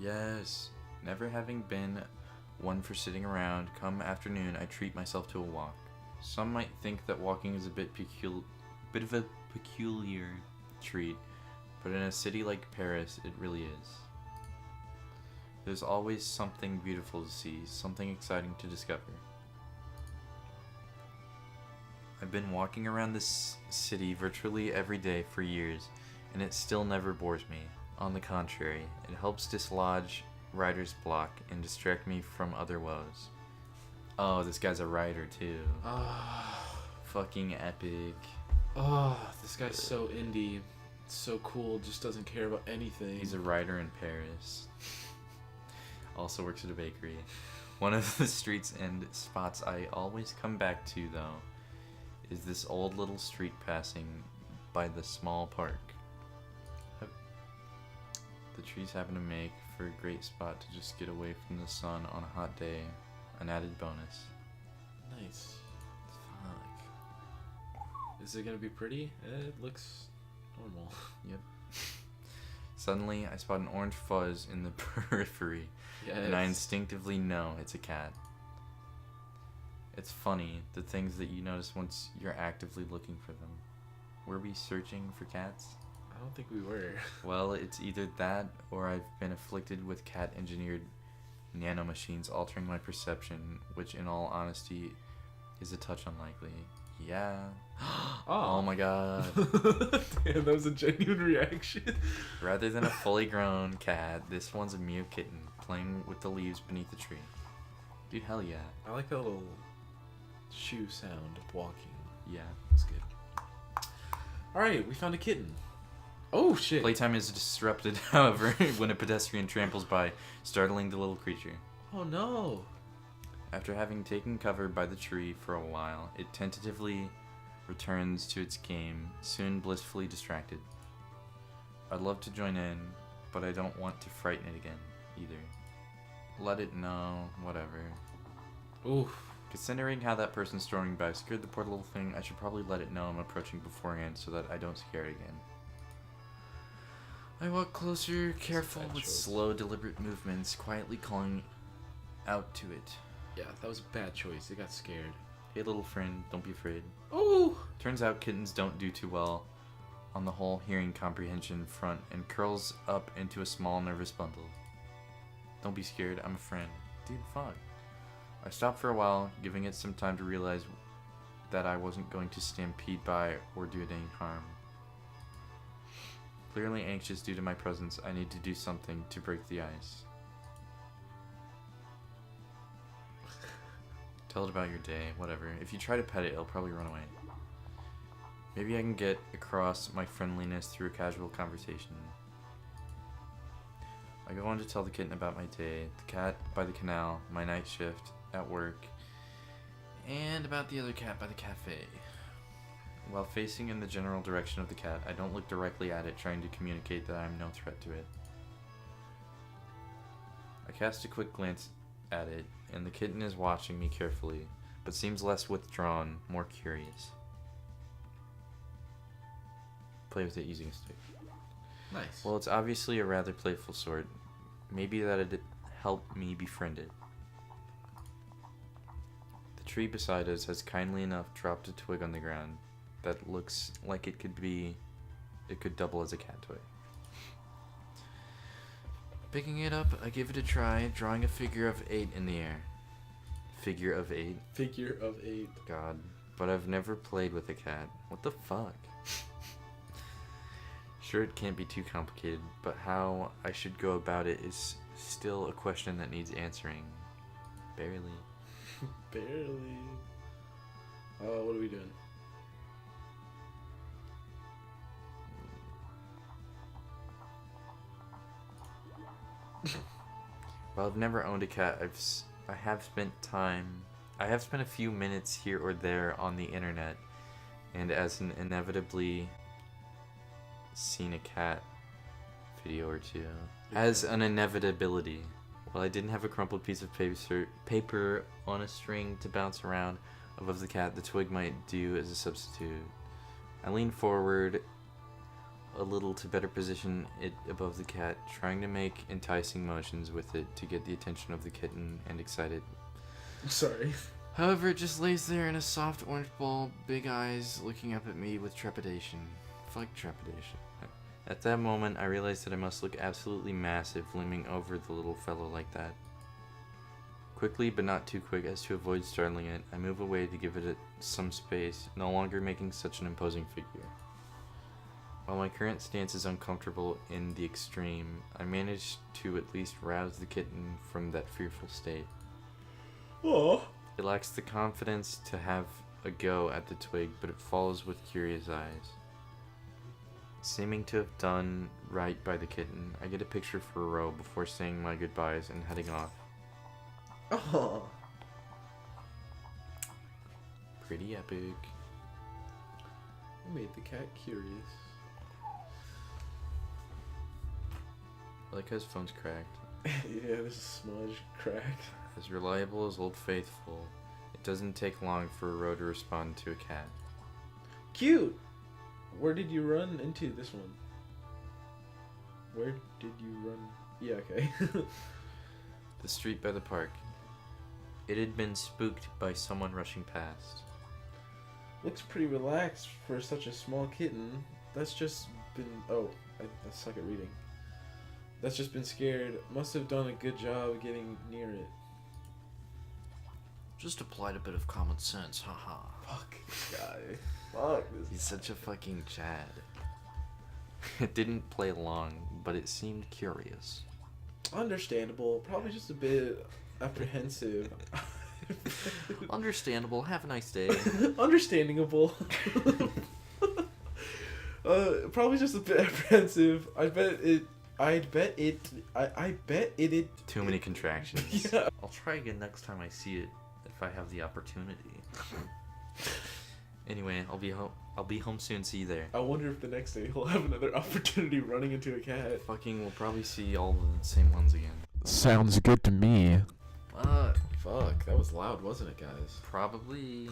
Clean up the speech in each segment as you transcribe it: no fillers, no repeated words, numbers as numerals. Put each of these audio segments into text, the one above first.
Yes. Never having been one for sitting around, come afternoon, I treat myself to a walk. Some might think that walking is a bit of a peculiar treat, but in a city like Paris, it really is. There's always something beautiful to see, something exciting to discover. I've been walking around this city virtually every day for years, and it still never bores me. On the contrary, it helps dislodge writer's block and distract me from other woes. Oh, this guy's a writer too. Fucking epic. This guy's so indie, so cool, just doesn't care about anything. He's a writer in Paris. Also works at a bakery. One of the streets and spots I always come back to, though, is this old little street passing by the small park. The trees happen to make for a great spot to just get away from the sun on a hot day. An added bonus. Nice. Fuck. Is it gonna be pretty? It looks normal. Yep. Suddenly, I spot an orange fuzz in the periphery, Yes. and I instinctively know it's a cat. It's funny, the things that you notice once you're actively looking for them. Were we searching for cats? I don't think we were. Well, it's either that, or I've been afflicted with cat-engineered nanomachines altering my perception, which in all honesty is a touch unlikely. Yeah. Oh my god. Damn, that was a genuine reaction. Rather than a fully grown cat, this one's a mere kitten playing with the leaves beneath the tree. Dude, hell yeah. I like that little shoe sound of walking. Yeah. That's good. Alright, we found a kitten. Oh shit. Playtime is disrupted, however, when a pedestrian tramples by, startling the little creature. Oh no. After having taken cover by the tree for a while, it tentatively returns to its game, soon blissfully distracted. I'd love to join in, but I don't want to frighten it again, either. Let it know, whatever. Oof. Considering how that person storming by scared the poor little thing, I should probably let it know I'm approaching beforehand so that I don't scare it again. I walk closer, careful with slow, deliberate movements, quietly calling out to it. Yeah, that was a bad choice. It got scared. Hey little friend, don't be afraid. Oh! Turns out kittens don't do too well on the whole hearing comprehension front and curls up into a small nervous bundle. Don't be scared, I'm a friend. Dude, fuck. I stopped for a while, giving it some time to realize that I wasn't going to stampede by or do it any harm. Clearly anxious due to my presence, I need to do something to break the ice. Tell it about your day, whatever. If you try to pet it, it'll probably run away. Maybe I can get across my friendliness through a casual conversation. I go on to tell the kitten about my day, the cat by the canal, my night shift at work, and about the other cat by the cafe. While facing in the general direction of the cat, I don't look directly at it, trying to communicate that I am no threat to it. I cast a quick glance at it, and the kitten is watching me carefully, but seems less withdrawn, more curious. Play with it using a stick. Nice. Well, it's obviously a rather playful sort. Maybe that'd help me befriend it. The tree beside us has kindly enough dropped a twig on the ground that looks like it could double as a cat toy. Picking it up, I give it a try, drawing a figure of 8 in the air. Figure of 8? Figure of 8. God, but I've never played with a cat. What the fuck? Sure, it can't be too complicated, but how I should go about it is still a question that needs answering. Barely. Barely. Oh, what are we doing? While I've never owned a cat, I have spent a few minutes here or there on the internet, and as an inevitably seen a cat video or two. As an inevitability. While I didn't have a crumpled piece of paper on a string to bounce around above the cat, the twig might do as a substitute. I leaned forward, a little to better position it above the cat, trying to make enticing motions with it to get the attention of the kitten and excite it. Sorry. However, it just lays there in a soft orange ball, big eyes looking up at me with trepidation. Fuck trepidation. At that moment, I realized that I must look absolutely massive looming over the little fellow like that. Quickly, but not too quick as to avoid startling it, I move away to give it some space, no longer making such an imposing figure. While my current stance is uncomfortable in the extreme, I manage to at least rouse the kitten from that fearful state. Oh. It lacks the confidence to have a go at the twig, but it follows with curious eyes. Seeming to have done right by the kitten, I get a picture for a row before saying my goodbyes and heading off. Oh. Pretty epic. I made the cat curious. I like how his phone's cracked. Yeah, this smudge cracked. As reliable as Old Faithful, it doesn't take long for a row to respond to a cat. Cute! Where did you run into this one? Where did you run? Yeah, okay. The street by the park. It had been spooked by someone rushing past. Looks pretty relaxed for such a small kitten. That's just been... Oh, I suck at reading. That's just been scared. Must have done a good job getting near it. Just applied a bit of common sense, haha. Fuck this guy. Fuck this He's such a fucking Chad. It didn't play long, but it seemed curious. Understandable. Probably just a bit apprehensive. Understandable. Have a nice day. Understandable. Probably just a bit apprehensive. I bet it. Too many contractions. Yeah. I'll try again next time I see it, if I have the opportunity. Anyway, I'll be home soon. See you there. I wonder if the next day he'll have another opportunity running into a cat. Fucking, we'll probably see all the same ones again. Sounds good to me. Fuck, that was loud, wasn't it, guys? Probably.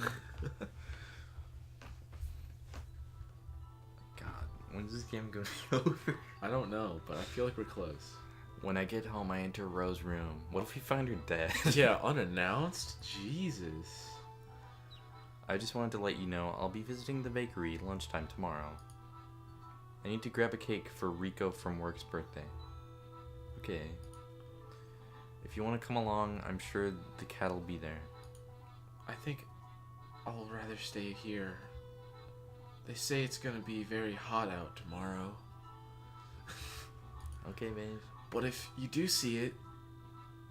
God, when's this game gonna be over? I don't know, but I feel like we're close. When I get home, I enter Rose's room. What if we find her dead? Yeah, unannounced? Jesus. I just wanted to let you know I'll be visiting the bakery lunchtime tomorrow. I need to grab a cake for Rico from work's birthday. Okay. If you want to come along, I'm sure the cat'll be there. I think I'll rather stay here. They say it's gonna be very hot out tomorrow. Okay, babe. But if you do see it,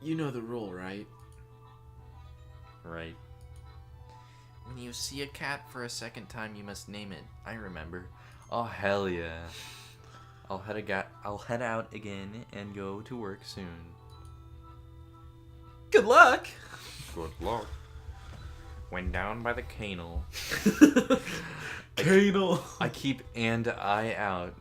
you know the rule, right? Right. When you see a cat for a second time, you must name it. I remember. Oh, hell yeah. I'll head out again and go to work soon. Good luck! Good luck. When down by the canal. Canal! I keep an eye out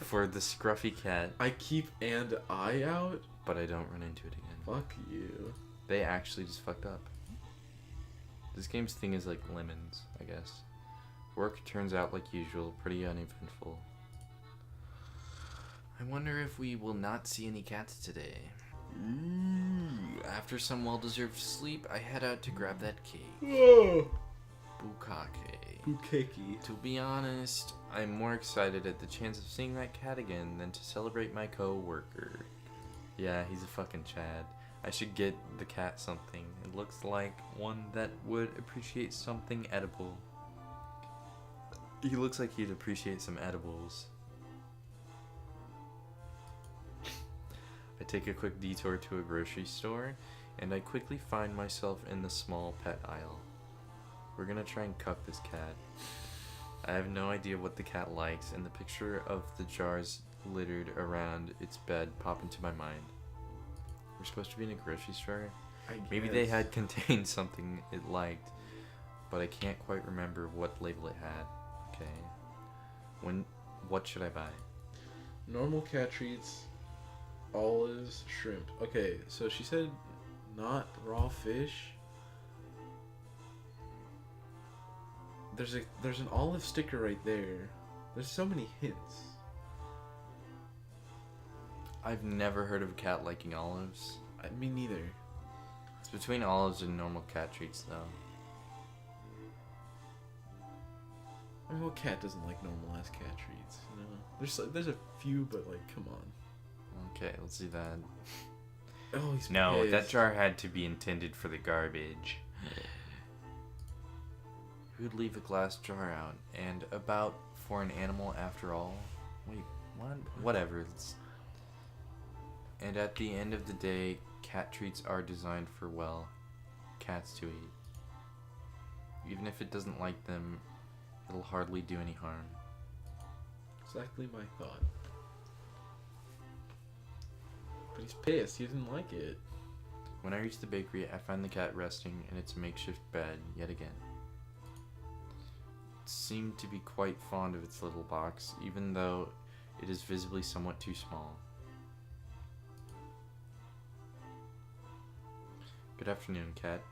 for the scruffy cat, I keep an eye out? but I don't run into it again. Fuck you. They actually just fucked up. This game's thing is like lemons, I guess. Work turns out like usual, pretty uneventful. I wonder if we will not see any cats today. After some well-deserved sleep, I head out to grab that cake. Oh! Bukake. Bukeki. To be honest, I'm more excited at the chance of seeing that cat again than to celebrate my co-worker. Yeah, he's a fucking Chad. I should get the cat something. It looks like one that would appreciate something edible. He looks like he'd appreciate some edibles. I take a quick detour to a grocery store, and I quickly find myself in the small pet aisle. We're gonna try and cuff this cat. I have no idea what the cat likes, and the picture of the jars littered around its bed pop into my mind. We're supposed to be in a grocery store? Maybe they had contained something it liked, but I can't quite remember what label it had. Okay. What should I buy? Normal cat treats, olives, shrimp. Okay, so she said not raw fish. There's an olive sticker right there. There's so many hints. I've never heard of a cat liking olives. Me neither. It's between olives and normal cat treats, though. I mean, what cat doesn't like normal ass cat treats? You know, there's a few, but like, come on. Okay, let's do that. Oh, he's No, pissed. that jar had to be intended for the garbage. Who'd leave a glass jar out? And about for an animal after all? Wait, what? Whatever. And at the end of the day, cat treats are designed for, well, cats to eat. Even if it doesn't like them, it'll hardly do any harm. Exactly my thought. But he's pissed. He didn't like it. When I reach the bakery, I find the cat resting in its makeshift bed yet again. It seemed to be quite fond of its little box, even though it is visibly somewhat too small. Good afternoon, cat.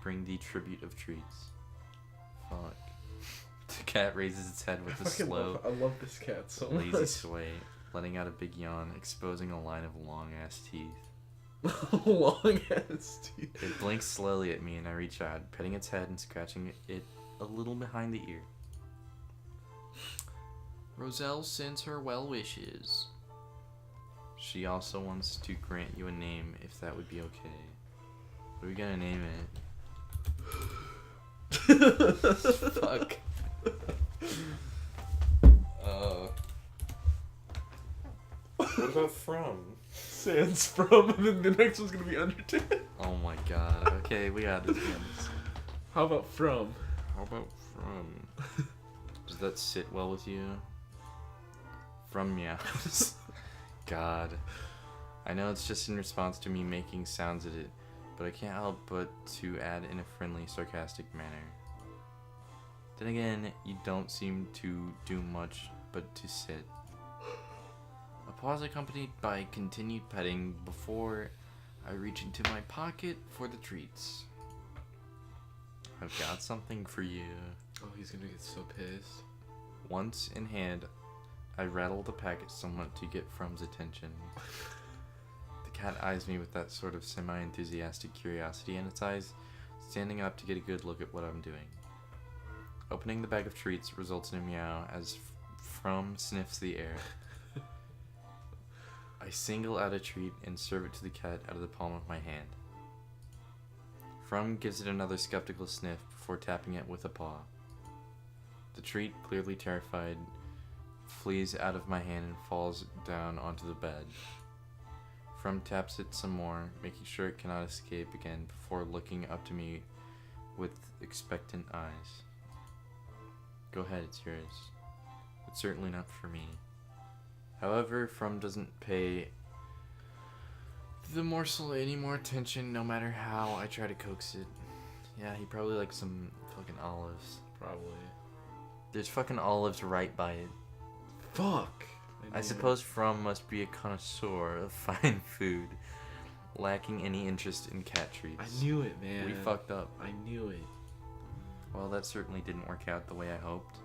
Bring the tribute of treats. Fuck. The cat raises its head with a slow, I love this cat so lazy much. sway, letting out a big yawn, exposing a line of long-ass teeth. Long ass teeth. It blinks slowly at me and I reach out, petting its head and scratching it a little behind the ear. Roselle sends her well wishes. She also wants to grant you a name if that would be okay. What are we gonna name it? Fuck. What about from? Sans from, and then the next one's gonna be Undertale. Oh my god. Okay, we got this. How about from? How about from? Does that sit well with you? From meows. God. I know it's just in response to me making sounds at it, but I can't help but to add in a friendly, sarcastic manner. Then again, you don't seem to do much but to sit. A pause accompanied by continued petting before I reach into my pocket for the treats. I've got something for you. Oh, he's gonna get so pissed. Once in hand, I rattle the packet somewhat to get From's attention. The cat eyes me with that sort of semi-enthusiastic curiosity in its eyes, standing up to get a good look at what I'm doing. Opening the bag of treats results in a meow as From sniffs the air. I single out a treat and serve it to the cat out of the palm of my hand. From gives it another skeptical sniff before tapping it with a paw. The treat, clearly terrified, flees out of my hand and falls down onto the bed. From taps it some more, making sure it cannot escape again before looking up to me with expectant eyes. Go ahead, it's yours. But certainly not for me. However, From doesn't pay the morsel any more attention no matter how I try to coax it. Yeah, he probably likes some fucking olives. Probably. There's fucking olives right by it. Fuck. I suppose From must be a connoisseur of fine food, lacking any interest in cat treats. I knew it, man. We fucked up. I knew it. Well, that certainly didn't work out the way I hoped.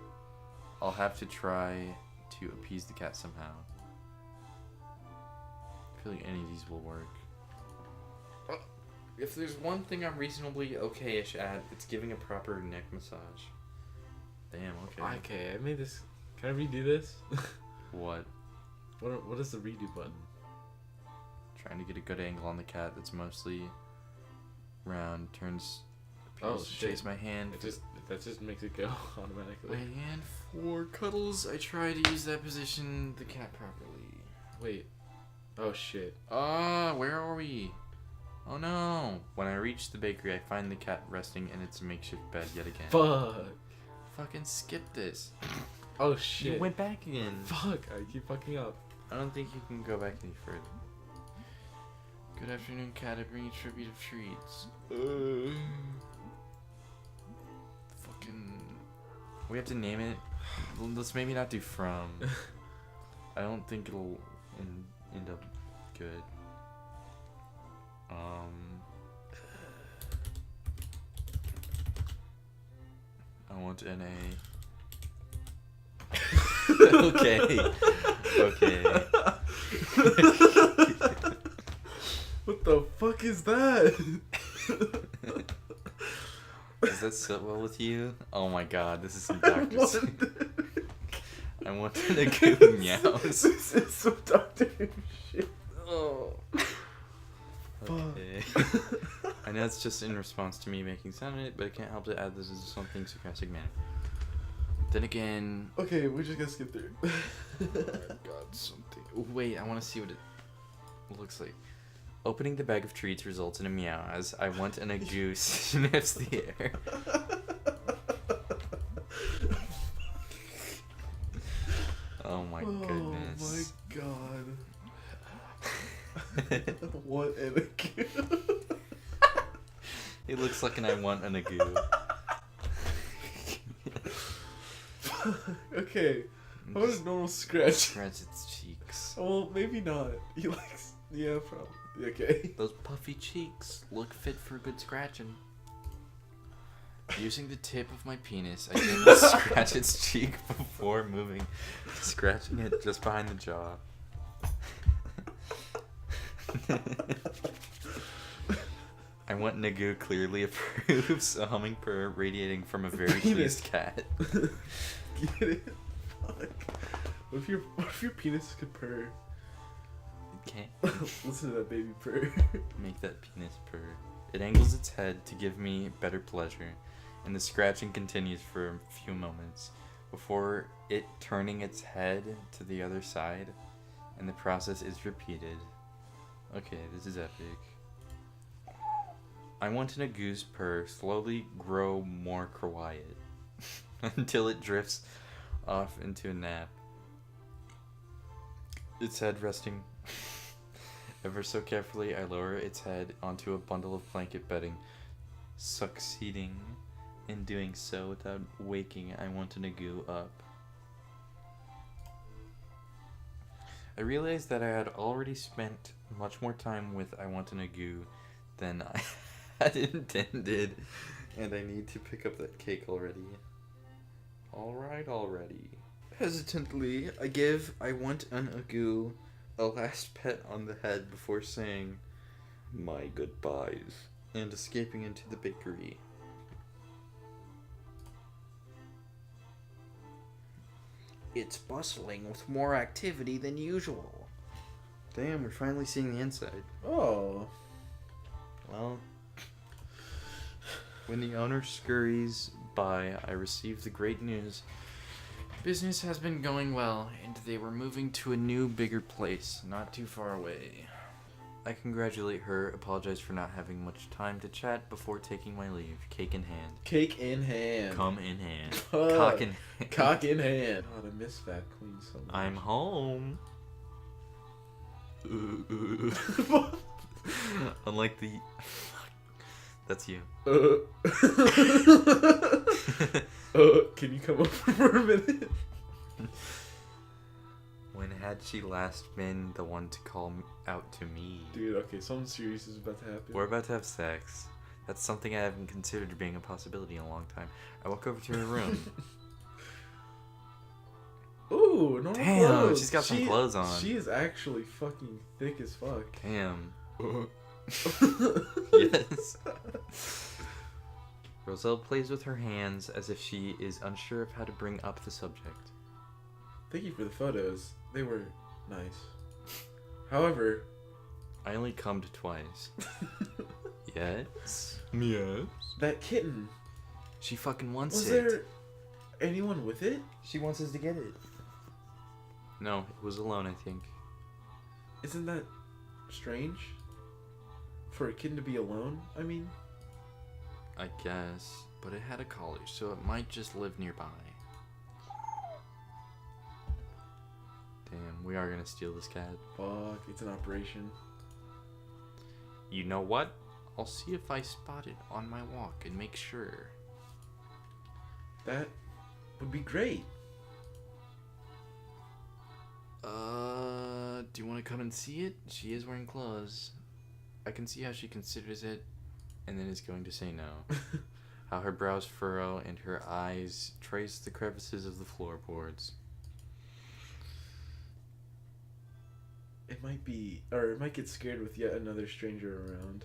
I'll have to try to appease the cat somehow. I feel like any of these will work. If there's one thing I'm reasonably okay-ish at, it's giving a proper neck massage. Damn, okay. Okay, I made this. Can I redo this? What? What is the redo button? Trying to get a good angle on the cat that's mostly round, turns, Oh, appears to shit. chase my hand. That just makes it go automatically. My hand for cuddles. I try to use that position the cat properly. Wait. Oh shit. Where are we? Oh no. When I reach the bakery, I find the cat resting in its makeshift bed yet again. Fuck. Fucking skip this. Oh shit. You went back again. Fuck. I keep fucking up. I don't think you can go back any further. Good afternoon, cat. I bring you a tribute of treats. Fucking. We have to name it. Let's maybe not do From. I don't think it'll end up good. I want an A. Okay. Okay. is that? Does that sit well with you? Oh my god, this is some Dr. I want to Nagu meows. This is some Dr. shit. Oh. Okay. I know it's just in response to me making sound in it, but I can't help to add this as something sarcastic manner. Then again... Okay, we're just gonna skip through. Oh my god, something... Oh, wait, I want to see what it looks like. Opening the bag of treats results in a meow as I want and a goose sniffs the air. Oh my goodness. Oh my god. What an a It looks like an I want and a goo. Okay. How about a normal scratch? Scratch its cheeks. Well, maybe not. He likes... Yeah, probably. Okay. Those puffy cheeks look fit for good scratching. Using the tip of my penis, I gently scratch its cheek before moving, scratching it just behind the jaw. I want Nagu clearly approves a humming purr radiating from a very pleased cat. Get it? Fuck. What if your penis could purr? Okay. Listen to that baby purr. Make that penis purr. It angles its head to give me better pleasure, and the scratching continues for a few moments before it turning its head to the other side, and the process is repeated. Okay, this is epic. I want a goose purr slowly grow more quiet until it drifts off into a nap. Its head resting ever so carefully, I lower its head onto a bundle of blanket bedding, succeeding in doing so without waking I want to Nagu up. I realized that I had already spent much more time with I want to Nagu than I had intended, and I need to pick up that cake already. Alright, already. Hesitantly, I give I want an Nagu a last pet on the head before saying my goodbyes and escaping into the bakery. It's bustling with more activity than usual. Damn, we're finally seeing the inside. Oh. Well, when the owner scurries by, I receive the great news. Business has been going well, and they were moving to a new, bigger place, not too far away. I congratulate her, apologize for not having much time to chat before taking my leave. Cake in hand. Cake in hand. Come in hand. Fuck. Cock in hand. Cock in hand. God, I miss Fat Queen so much. I'm home. Unlike the... That's you. Can you come over for a minute? When had she last been the one to call out to me? Dude, okay, something serious is about to happen. We're about to have sex. That's something I haven't considered being a possibility in a long time. I walk over to her room. Ooh, no Damn, clothes. she's got some clothes on. She is actually fucking thick as fuck. Damn. Yes. Roselle plays with her hands as if she is unsure of how to bring up the subject. Thank you for the photos. They were nice. However... I only cummed twice. Yes? Yes? That kitten. She fucking wants Was it. there anyone with it? She wants us to get it. No, it was alone, I think. Isn't that strange? For a kitten to be alone, I mean? I guess. But it had a collar, so it might just live nearby. Damn, we are gonna steal this cat. Fuck, it's an operation. You know what? I'll see if I spot it on my walk and make sure. That would be great. Do you want to come and see it? She is wearing clothes. I can see how she considers it and then is going to say no. How her brows furrow and her eyes trace the crevices of the floorboards. It might be, or it might get scared with yet another stranger around.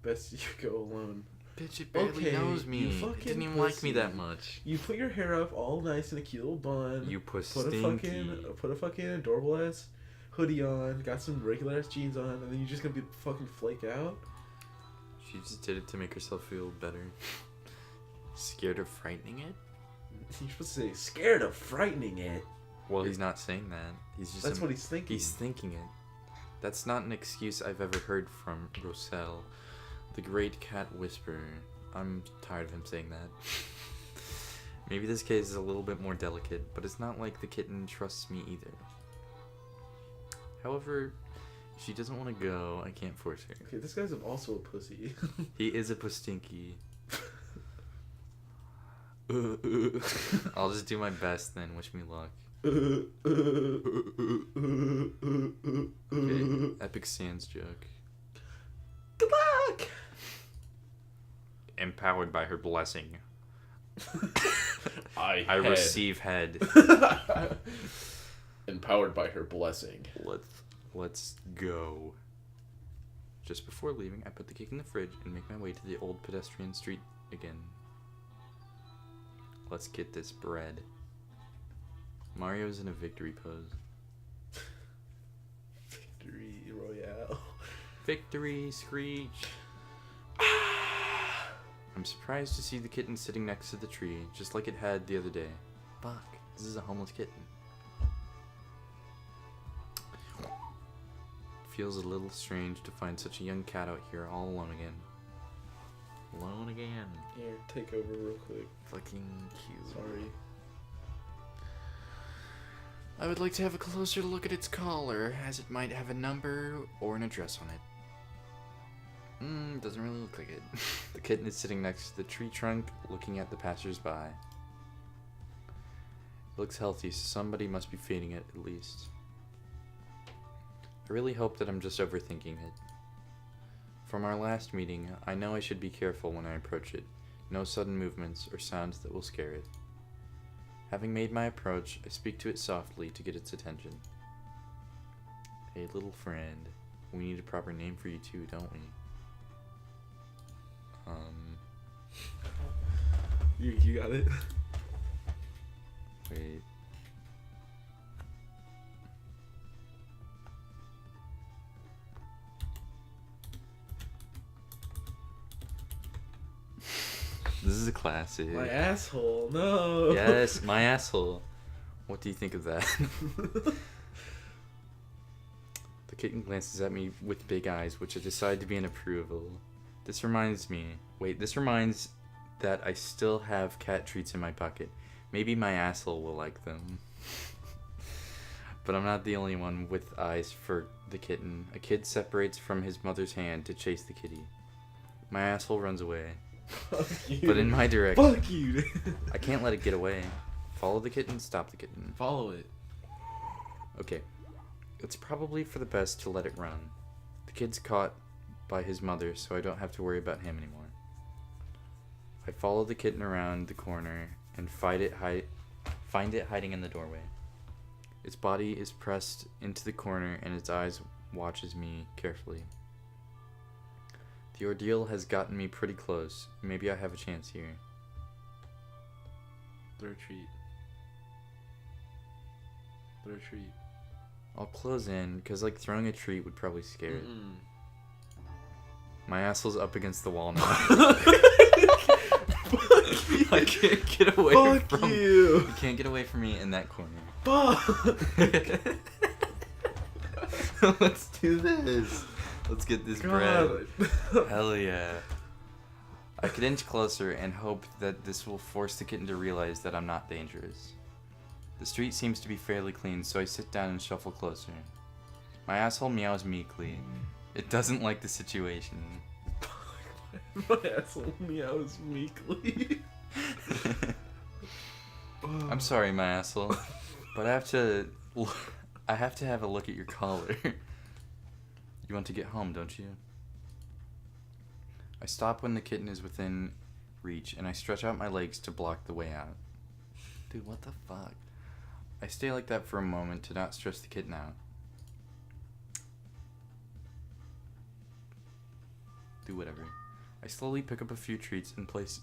Best you go alone. Bitch, it barely knows me. It didn't even like me that much. You put your hair up all nice in a cute little bun. You put a fucking adorable ass hoodie on, got some regular ass jeans on, and then you're just gonna be fucking flake out? She just did it to make herself feel better. Scared of frightening it? You're supposed to say, scared of frightening it. Well, he's not saying that. He's just... That's what he's thinking. He's thinking it. That's not an excuse I've ever heard from Roselle, the great cat whisperer. I'm tired of him saying that. Maybe this case is a little bit more delicate, but it's not like the kitten trusts me either. However, if she doesn't want to go, I can't force her. Okay, this guy's also a pussy. He is a pustinky. I'll just do my best then. Wish me luck. Okay, epic sans joke. Good luck! Empowered by her blessing. I head. receive head. Empowered by her blessing. Let's go. Just before leaving, I put the cake in the fridge and make my way to the old pedestrian street again. Let's get this bread. Mario's in a victory pose. Victory Royale. Victory screech. I'm surprised to see the kitten sitting next to the tree, just like it had the other day. Fuck, this is a homeless kitten. Feels a little strange to find such a young cat out here all alone again. Alone again. Here, take over real quick. Fucking cute. Sorry. I would like to have a closer look at its collar, as it might have a number or an address on it. Doesn't really look like it. The kitten is sitting next to the tree trunk, looking at the passers-by. It looks healthy, so somebody must be feeding it, at least. I really hope that I'm just overthinking it. From our last meeting, I know I should be careful when I approach it. No sudden movements or sounds that will scare it. Having made my approach, I speak to it softly to get its attention. Hey, little friend. We need a proper name for you too, don't we? You got it? Wait. This is a classic. My asshole, no. Yes, my asshole. What do you think of that? The kitten glances at me with big eyes, which I decide to be in approval. This reminds that I still have cat treats in my pocket. Maybe my asshole will like them. But I'm not the only one with eyes for the kitten. A kid separates from his mother's hand to chase the kitty. My asshole runs away. Fuck you. But in my direction. Fuck you. I can't let it get away. Follow the kitten, stop the kitten. Follow it. Okay. It's probably for the best to let it run. The kid's caught by his mother, so I don't have to worry about him anymore. I follow the kitten around the corner and find it hiding in the doorway. Its body is pressed into the corner and its eyes watches me carefully. The ordeal has gotten me pretty close. Maybe I have a chance here. Throw a treat. Throw a treat. I'll close in, because like throwing a treat would probably scare it. My asshole's up against the wall now. I can't get away from you. You can't get away from me in that corner. Fuck. Let's do this. Let's get this bread. Hell yeah. I could inch closer and hope that this will force the kitten to realize that I'm not dangerous. The street seems to be fairly clean, so I sit down and shuffle closer. My asshole meows meekly. It doesn't like the situation. My asshole meows meekly. I'm sorry, my asshole, but I have to have a look at your collar. You want to get home, don't you? I stop when the kitten is within reach, and I stretch out my legs to block the way out. Dude, what the fuck? I stay like that for a moment to not stress the kitten out. do whatever. I slowly pick up a few treats and place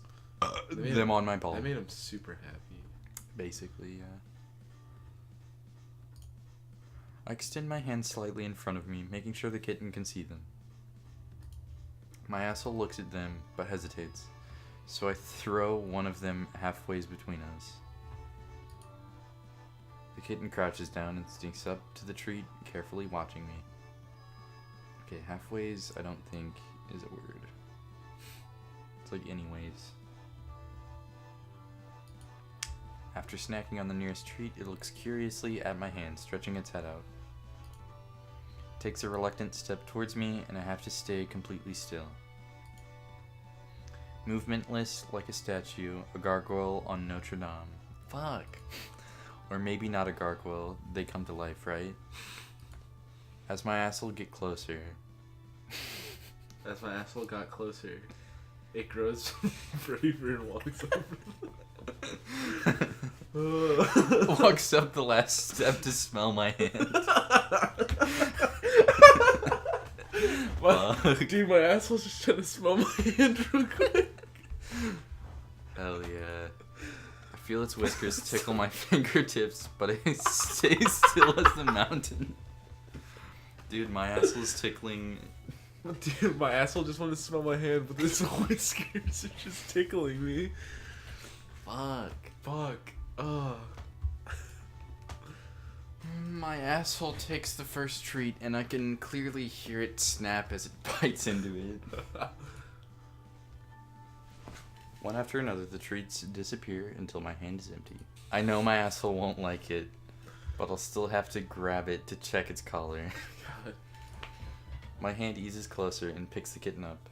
They them on my ball. That made him super happy. Basically, yeah. I extend my hand slightly in front of me, making sure the kitten can see them. My asshole looks at them, but hesitates, so I throw one of them halfway between us. The kitten crouches down and sneaks up to the treat, carefully watching me. Okay, halfways I don't think is a word. It's like anyways. After snacking on the nearest treat, it looks curiously at my hand, stretching its head out. It takes a reluctant step towards me, and I have to stay completely still. Movementless like a statue, a gargoyle on Notre Dame. Fuck! Or maybe not a gargoyle, they come to life, right? As my asshole get closer. As my asshole got closer, it grows braver and walks over. Walks up the last step to smell my hand. Dude, my asshole's just trying to smell my hand real quick. Hell yeah. I feel its whiskers tickle my fingertips, but it stays still as the mountain. Dude, my asshole's tickling. Dude, my asshole just wanted to smell my hand, but this whiskers are just tickling me. Fuck. Ugh. My asshole takes the first treat, and I can clearly hear it snap as it bites into it. One after another, the treats disappear until my hand is empty. I know my asshole won't like it, but I'll still have to grab it to check its collar. God. My hand eases closer and picks the kitten up.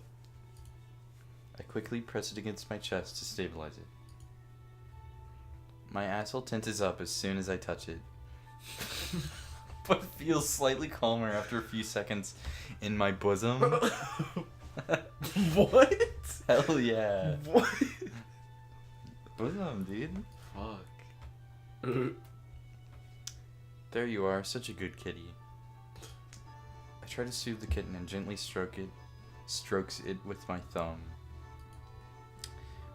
I quickly press it against my chest to stabilize it. My asshole tenses up as soon as I touch it, but feels slightly calmer after a few seconds in my bosom. What? Hell yeah. What? Bosom, dude. Fuck. There you are, such a good kitty. I try to soothe the kitten and gently strokes it with my thumb.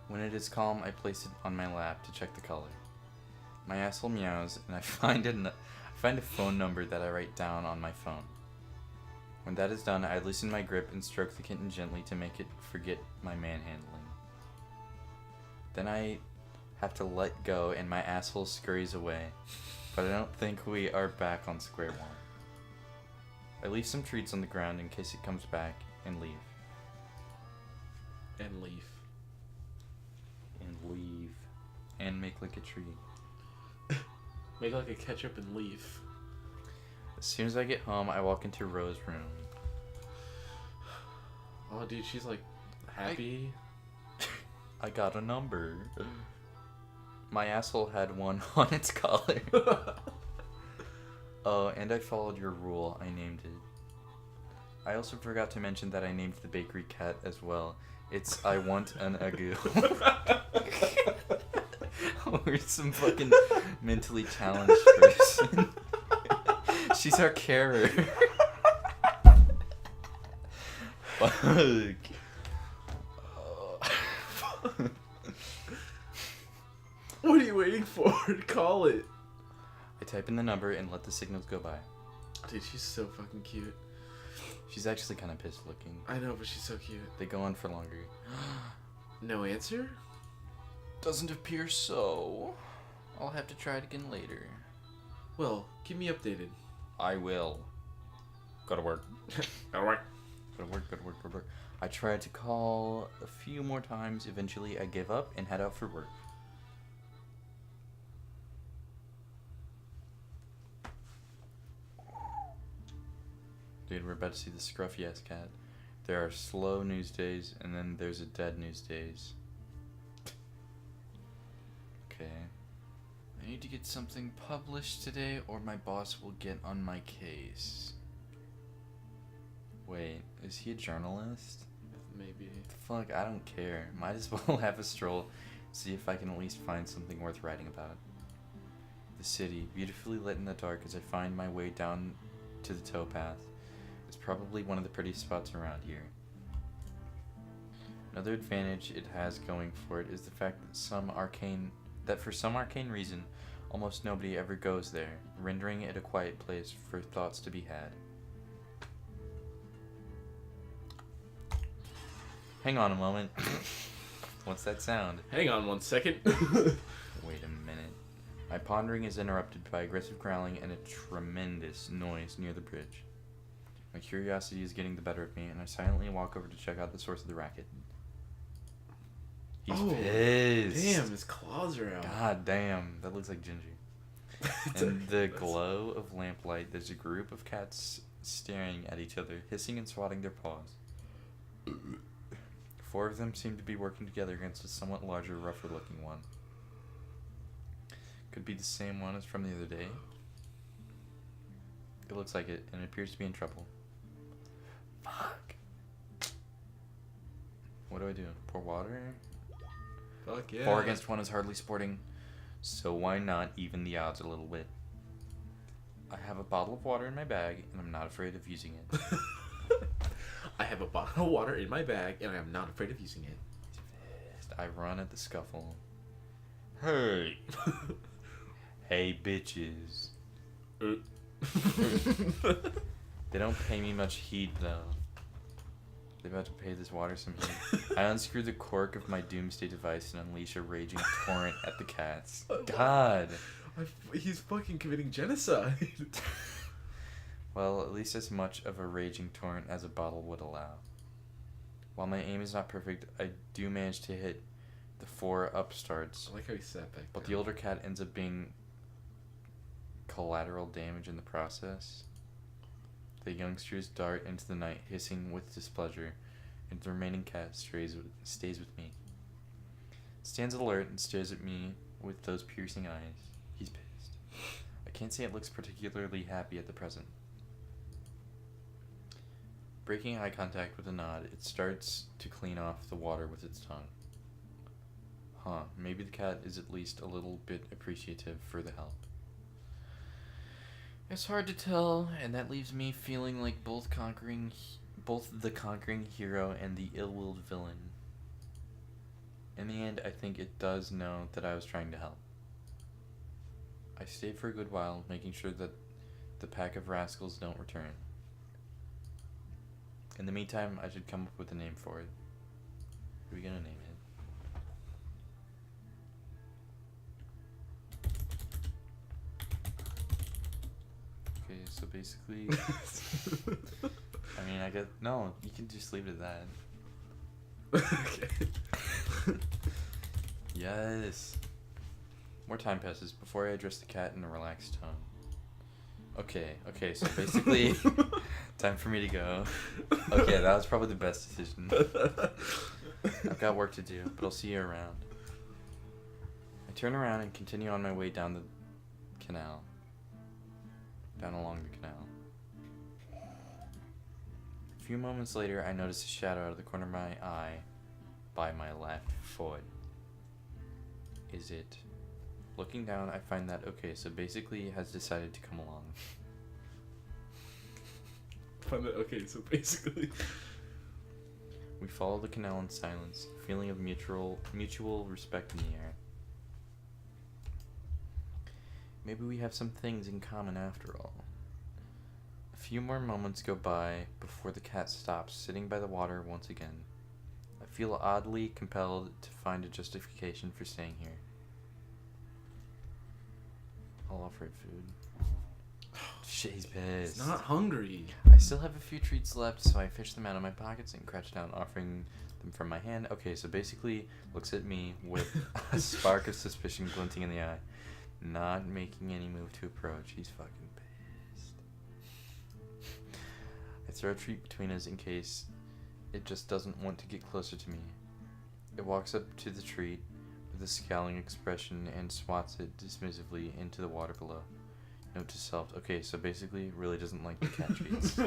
When it is calm, I place it on my lap to check the color. My asshole meows, and I find a phone number that I write down on my phone. When that is done, I loosen my grip and stroke the kitten gently to make it forget my manhandling. Then I have to let go, and my asshole scurries away, but I don't think we are back on square one. I leave some treats on the ground in case it comes back, and leave. And leave. And leave. And make like a tree. Make like a ketchup and leaf. As soon as I get home, I walk into Rose's room. Oh, dude, she's like happy. I got a number. My asshole had one on its collar. Oh, and I followed your rule. I named it. I also forgot to mention that I named the bakery cat as well. It's I want an agoo. We're some fucking mentally challenged person. She's our carer. Fuck. What are you waiting for? Call it. I type in the number and let the signals go by. Dude, she's so fucking cute. She's actually kind of pissed looking. I know, but she's so cute. They go on for longer. No answer? Doesn't appear so. I'll have to try it again later. Well, keep me updated. I will. Gotta work. Gotta work. Gotta work. I tried to call a few more times. Eventually, I gave up and head out for work. Dude, we're about to see the scruffy ass cat. There are slow news days, and then there's a dead news days. Okay. I need to get something published today, or my boss will get on my case. Wait, is he a journalist? Maybe. Fuck, I don't care. Might as well have a stroll, see if I can at least find something worth writing about. The city, beautifully lit in the dark as I find my way down to the towpath, is probably one of the prettiest spots around here. Another advantage it has going for it is the fact that for some arcane reason, almost nobody ever goes there, rendering it a quiet place for thoughts to be had. Hang on a moment. What's that sound? Hang on 1 second. Wait a minute. My pondering is interrupted by aggressive growling and a tremendous noise near the bridge. My curiosity is getting the better of me, and I silently walk over to check out the source of the racket. He's pissed. Damn, his claws are out. God damn, that looks like Gingy. In the glow of lamplight, there's a group of cats staring at each other, hissing and swatting their paws. 4 of them seem to be working together against a somewhat larger, rougher-looking one. Could be the same one as from the other day. It looks like it, and it appears to be in trouble. Fuck. What do I do? Pour water? Fuck yeah. 4 against 1 is hardly sporting, so why not even the odds a little bit? I have a bottle of water in my bag, and I'm not afraid of using it. I have a bottle of water in my bag, and I am not afraid of using it. I run at the scuffle. Hey! Hey, bitches. They don't pay me much heed, though. They're about to pay this water some heed. I unscrew the cork of my doomsday device and unleash a raging torrent at the cats. God! He's fucking committing genocide. Well, at least as much of a raging torrent as a bottle would allow. While my aim is not perfect, I do manage to hit the 4 upstarts. I like how he sat back But down. the older cat ends up being collateral damage in the process. The youngsters dart into the night, hissing with displeasure, and the remaining cat stays with me. Stands alert and stares at me with those piercing eyes. He's pissed. I can't say it looks particularly happy at the present. Breaking eye contact with a nod, it starts to clean off the water with its tongue. Huh, maybe the cat is at least a little bit appreciative for the help. It's hard to tell, and that leaves me feeling like both the conquering hero and the ill-willed villain. In the end, I think it does know that I was trying to help. I stayed for a good while, making sure that the pack of rascals don't return. In the meantime, I should come up with a name for it. Who are we gonna name it? Okay, so basically, I mean, no, you can just leave it at that. Okay. Yes. More time passes before I address the cat in a relaxed tone. Okay, so basically, time for me to go. Okay, that was probably the best decision. I've got work to do, but I'll see you around. I turn around and continue on my way down the canal. Down along the canal. A few moments later, I notice a shadow out of the corner of my eye by my left foot. Is it... Looking down, I find that, okay, so basically it has decided to come along. Okay, so basically... We follow the canal in silence, a feeling of mutual respect in the air. Maybe we have some things in common after all. A few more moments go by before the cat stops sitting by the water once again. I feel oddly compelled to find a justification for staying here. I'll offer it food. Shit, he's pissed. He's not hungry. I still have a few treats left, so I fish them out of my pockets and crouch down, offering them from my hand. Okay, so basically, looks at me with a spark of suspicion glinting in the eye. Not making any move to approach. He's fucking pissed. I throw a treat between us in case it just doesn't want to get closer to me. It walks up to the treat with a scowling expression and swats it dismissively into the water below. Note to self. Okay, so basically, really doesn't like the cat treats.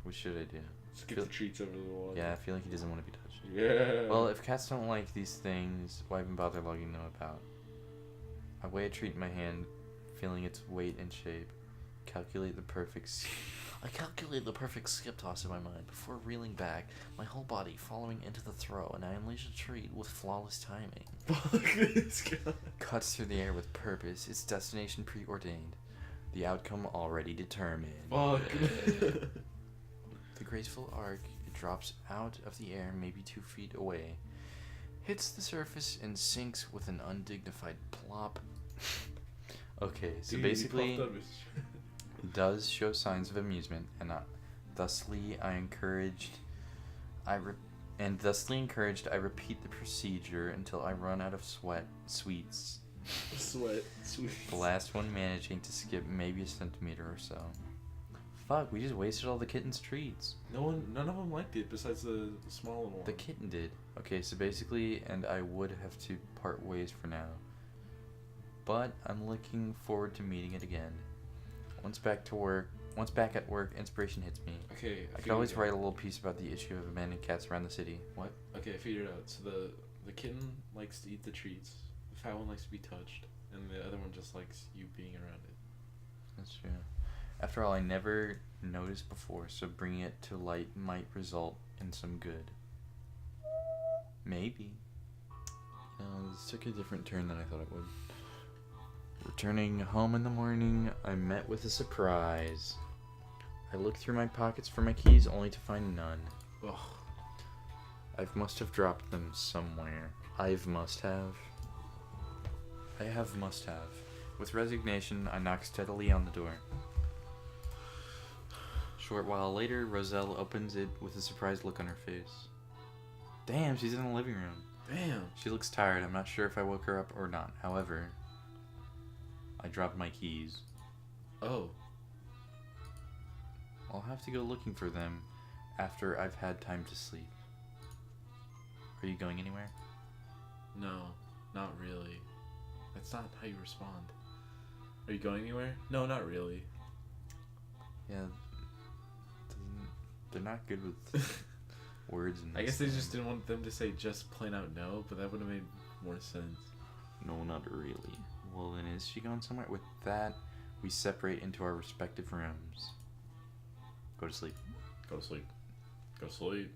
What should I do? Just get the treats over the water. Yeah, I feel like he doesn't want to be touched. Yeah. Well, if cats don't like these things, why even bother lugging them about? I weigh a treat in my hand, feeling its weight and shape. calculate the perfect. I calculate the perfect skip toss in my mind before reeling back, my whole body following into the throw, and I unleash a treat with flawless timing. Fuck this guy. Cuts through the air with purpose, its destination preordained, the outcome already determined. Fuck. The graceful arc, it drops out of the air maybe 2 feet away, hits the surface and sinks with an undignified plop. Okay, so Dude, basically, he popped up it does show signs of amusement, and thusly encouraged, I repeat the procedure until I run out of sweets. Sweet. The last one managing to skip maybe a centimeter or so. Fuck, we just wasted all the kitten's treats. None of them liked it besides the smaller one. The kitten did. Okay, so basically, and I would have to part ways for now. But I'm looking forward to meeting it again. Once back at work, inspiration hits me. Okay, I could always write a little piece about the issue of abandoned cats around the city. What? Okay, I figured it out. So the kitten likes to eat the treats. The fat one likes to be touched, and the other one just likes you being around it. That's true. After all, I never noticed before, so bringing it to light might result in some good. Maybe. This took a different turn than I thought it would. Returning home in the morning, I met with a surprise. I looked through my pockets for my keys, only to find none. Ugh. I must have dropped them somewhere. I have must have. With resignation, I knocked steadily on the door. Short while later, Roselle opens it with a surprised look on her face. Damn, she's in the living room. Damn. She looks tired. I'm not sure if I woke her up or not. However, I dropped my keys. Oh. I'll have to go looking for them after I've had time to sleep. Are you going anywhere? No, not really. That's not how you respond. Are you going anywhere? No, not really. Yeah. They're not good with words. In I guess they this just thing. didn't want them to say just plain out no, but that would have made more sense. No, not really. Well, then is she going somewhere? With that, we separate into our respective rooms. Go to sleep. Go to sleep. Go to sleep.